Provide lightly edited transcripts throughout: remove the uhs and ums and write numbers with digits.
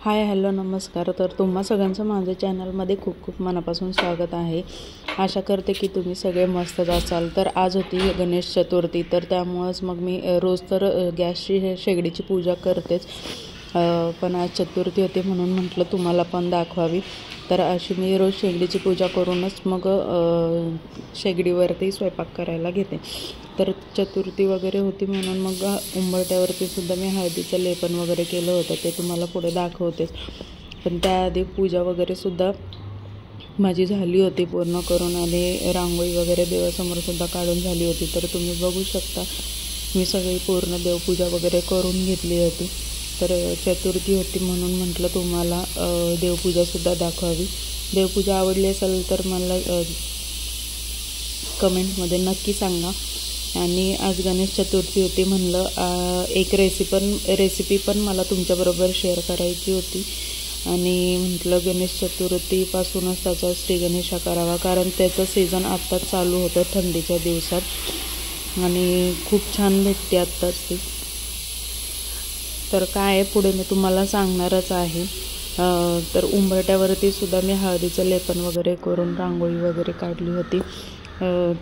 Hi hello नमस्कार. तर तुम्हा सगळ्यांचं माझ्या चॅनलमध्ये खूप खूप मनापासून स्वागत आहे. आशा करते की तुम्ही सगळे मस्तच असाल. तर आज होती गणेश चतुर्थी, तर त्यामुळंच मग मी रोज तर गॅसची शेगडीची पूजा करतेच, पण आज चतुर्थी होती म्हणून म्हटलं तुम्हाला पण दाखवावी. तर अशी मी रोज शेगडीची पूजा करूनच मग शेगडीवरती स्वयंपाक करायला घेते. तर चतुर्थी वगैरे होती म्हणून मग उंबरठ्यावरती सुद्धा मी हळदीचं लेपन वगैरे केलं होतं, ते तुम्हाला पुढे दाखवतेच. पण त्याआधी पूजा वगैरे सुद्धा माझी झाली होती पूर्ण करून, आणि रांगोळी वगैरे देवासमोरसुद्धा काढून झाली होती. तर तुम्ही बघू शकता मी सगळी पूर्ण देवपूजा वगैरे करून घेतली होती. तर चतुर्थी होती म्हणून म्हटलं तुम्हाला देवपूजासुद्धा दाखवावी. देवपूजा आवडली असेल तर मला कमेंटमध्ये नक्की सांगा. आणि आज गणेश चतुर्थी होती म्हणलं एक रेसिपी पण मला तुमच्याबरोबर शेअर करायची होती. आणि म्हटलं गणेश चतुर्थीपासूनच त्याचा श्री गणेशा करावा, कारण त्याचं सीझन आत्ताच चालू होतं थंडीच्या दिवसात, आणि खूप छान भेटते आत्ताच ती. तर काय पुढे मी तुम्हाला सांगणारच आहे. तर उंबरठ्यावरती सुद्धा मी हळदीचं लेपन वगैरे करून रांगोळी वगैरे काढली होती.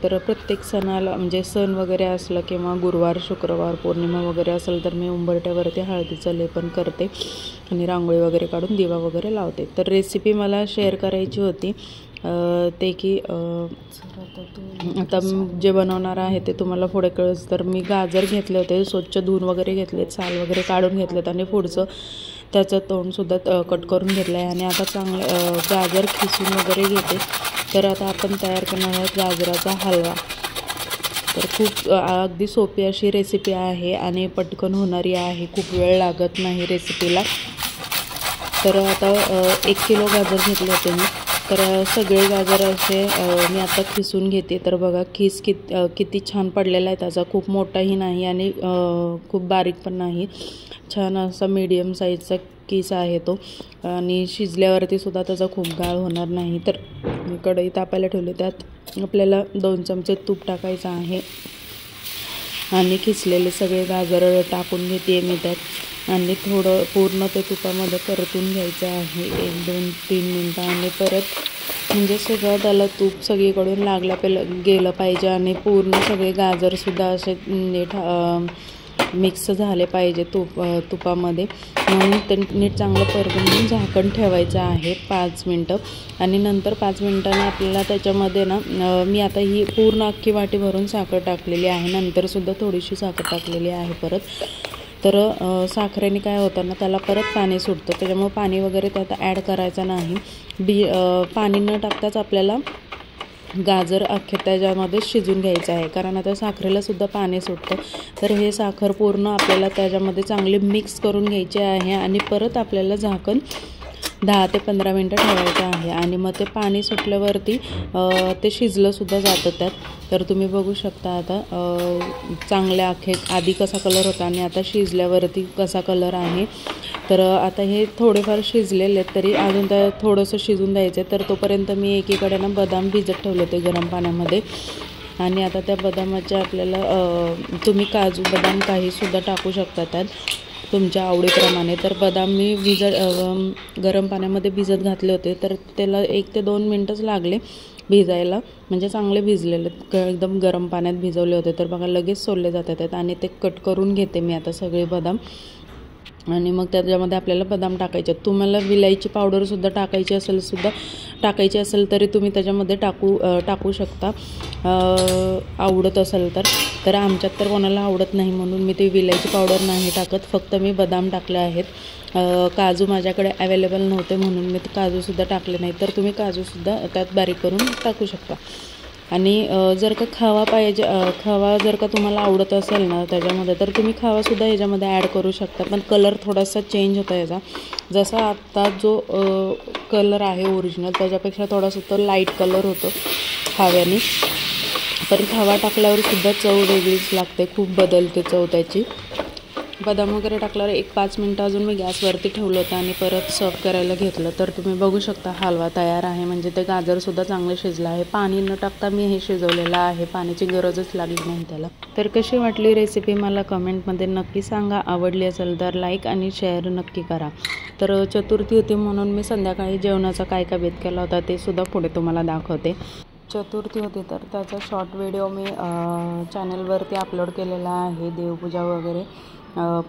तर प्रत्येक सणाला म्हणजे सण वगैरे असलं किंवा गुरुवार शुक्रवार पौर्णिमा वगैरे असेल तर मी उंबरठ्यावरती हळदीचं लेपन करते आणि रांगोळी वगैरे काढून दिवा वगैरे लावते. तर रेसिपी मला शेअर करायची होती ते की आता जे बनवणार आहे ते तुम्हाला पुढे कळेल. तर मी गाजर घेतले होते, स्वच्छ धुवून वगैरे घेतलेत, साल वगैरे काढून घेतलेत, आणि पुढचं त्याचं तोंडसुद्धा कट करून घेतलं आहे. आणि आता चांगलं गाजर खिसून वगैरे घेते. तर आता आपण तयार करणार आहोत गाजराचा हलवा. तर खूप अगदी सोपी अशी रेसिपी आहे आणि पटकन होणारी आहे, खूप वेळ लागत नाही रेसिपीला. तर आता 1 किलो गाजर घेतले होते मी. तर सगळे गाजर असे मी आता खिसून घेते. तर बघा खीस किती छान पडलेला आहे त्याचा, खूप मोठाही नाही आणि खूप बारीक पण नाही, छान असा मीडियम साईजचा किस आहे तो. आणि शिजल्यावरती सुद्धा त्याचा खूप गाळ होणार नाही. तर मी कढई तापायला ठेवली, त्यात आपल्याला 2 चमचे तूप टाकायचं आहे आणि खिसलेले सगळे गाजर टाकून घेते मी त्यात, आणि थोडं पूर्ण ते तुपामध्ये परतून घ्यायचं आहे 1-2-3 मिनटं. आणि परत म्हणजे सगळं त्याला तूप सगळीकडून गेलं पाहिजे आणि पूर्ण सगळे गाजरसुद्धा असे नीट मिक्स झाले पाहिजे तुपामध्ये, म्हणून ते नीट चांगलं परतून घेऊन झाकण ठेवायचं आहे 5 मिनटं. आणि नंतर 5 मिनटांनी आपल्याला त्याच्यामध्ये ना मी आता ही पूर्ण अख्खी वाटी भरून साखर टाकलेली आहे, नंतरसुद्धा थोडीशी साखर टाकलेली आहे परत. तर साखरेने काय होतं ना त्याला परत पाणी सुटतं, त्याच्यामुळे पाणी वगैरे त्यात ॲड करायचं नाही. पाणी न टाकताच आपल्याला गाजर अख्खे त्याच्यामध्ये शिजून घ्यायचं आहे, कारण आता साखरेलासुद्धा पाणी सुटतं. तर हे साखर पूर्ण आपल्याला त्याच्यामध्ये चांगली मिक्स करून घ्यायची आहे आणि परत आपल्याला झाकण 10 ते 15 मिनटं ठेवायचं आहे. आणि मग ते पाणी सुटल्यावरती ते शिजलंसुद्धा जातं त्यात. तर तुम्ही बघू शकता आता चांगल्या आधी कसा कलर होता आणि आता शिजल्यावरती कसा कलर आहे. तर आता हे थोडेफार शिजलेले आहेत, तरी अजून त्या थोडंसं शिजून द्यायचं आहे. तर तोपर्यंत मी एकीकडे ना बदाम भिजत ठेवले होते गरम पाण्यामध्ये, आणि आता त्या बदामाच्या आपल्याला तुम्ही काजू बदाम काहीसुद्धा टाकू शकता त्यात तुमच्या आवडीप्रमाणे. तर बदाम मी गरम पाण्यामध्ये भिजत घातले होते, तर त्याला 1 ते 2 मिनटंच लागले भिजायला, म्हणजे चांगले भिजलेले, एकदम गरम पाण्यात भिजवले होते. तर बघा लगेच सोलले जातात. आणि ते कट करून घेते मी आता सगळे बदाम, आणि मग त्याच्यामध्ये आपल्याला बदाम टाकायचे. तुम्हाला विलायची पावडरसुद्धा टाकायची असेल तरी तुम्ही त्याच्यामध्ये टाकू शकता आवडत असेल तर. तर आमच्यात तर कोणाला आवडत नाही म्हणून मी ती विलायची पावडर नाही टाकत, फक्त मी बदाम टाकले आहेत. काजू माझ्याकडे अवेलेबल नव्हते म्हणून मी काजूसुद्धा टाकले नाही, तर तुम्ही काजूसुद्धा त्यात बारीक करून टाकू शकता. आणि जर का खवा जर का तुम्हाला आवडत असेल ना त्याच्यामध्ये, तर तुम्ही खवासुद्धा ह्याच्यामध्ये ॲड करू शकता, पण कलर थोडासा चेंज होता याचा. जसा आत्ता जो कलर आहे ओरिजिनल त्याच्यापेक्षा थोडासा तो लाईट कलर होतो खव्याने, पण खवा टाकल्यावर सुद्धा चव वेगळीच लागते, खूप बदलते चव त्याची. बदाम वगैरे टाकल्यावर एक 5 मिनटं अजून मी गॅसवरती ठेवलं होतं आणि परत सर्व करायला घेतलं. तर तुम्ही बघू शकता हलवा तयार आहे. म्हणजे ते गाजरसुद्धा चांगलं शिजलं आहे. पाणी न टाकता मी हे शिजवलेलं आहे. पाण्याची गरजच लागली नाही त्याला. तर कशी वाटली रेसिपी मला कमेंटमध्ये नक्की सांगा. आवडली असेल तर लाईक आणि शेअर नक्की करा. तर चतुर्थी होती म्हणून मी संध्याकाळी जेवणाचा काय काय बेत केला होता ते सुद्धा पुढे तुम्हाला दाखवते. चतुर्थी होती तर त्याचा शॉर्ट व्हिडिओ मी चॅनलवरती अपलोड केलेला आहे. देवपूजा वगैरे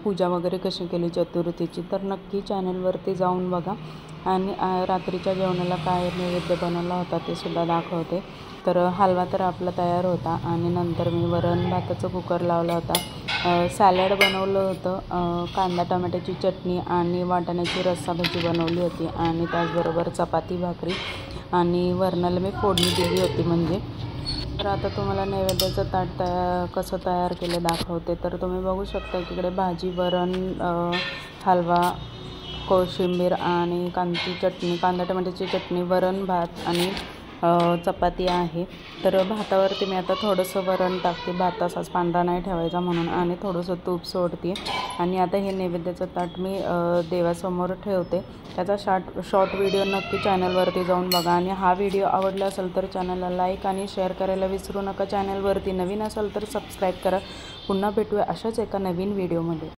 पूजा वगैरे कशी केली चतुर्थीची, तर नक्की चॅनलवरती जाऊन बघा. आणि रात्रीच्या जेवणाला काय नैवेद्य बनवला होता ते सुद्धा दाखवते. तर हलवा तर आपला तयार होता आणि नंतर मी वरण भाताचं कुकर लावला होता. सॅलड बनवलं होतं. कांदा टमाट्याची चटणी आणि वाटाण्याची रस्सा भाजी बनवली होती आणि त्याचबरोबर चपाती भाकरी आणि वरणाला मी फोडणी दिली होती म्हणजे. तर आता तुम्हाला नैवेद्याचं ताट कसं तयार केलं दाखवते. तर तुम्ही बघू शकता इकडे भाजी, वरण, हलवा, कोशिंबीर आणि कांदा टमाट्याची चटणी, वरण भात आणि चपाती आहे. तर भातावरती मी आता थोडंसं वरण टाकते. भात असाच पांढरा नाही ठेवायचा म्हणून आणि थोडंसं तूप सोडते. आणि आता हे नैवेद्याचं ताट मी देवासमोर ठेवते. त्याचा शॉर्ट व्हिडिओ नक्की चॅनलवरती जाऊन बघा. आणि हा व्हिडिओ आवडला असेल तर चॅनलला लाईक आणि शेअर करायला विसरू नका. चॅनलवरती नवीन असेल तर सबस्क्राईब करा. पुन्हा भेटूया अशाच एका नवीन व्हिडिओमध्ये.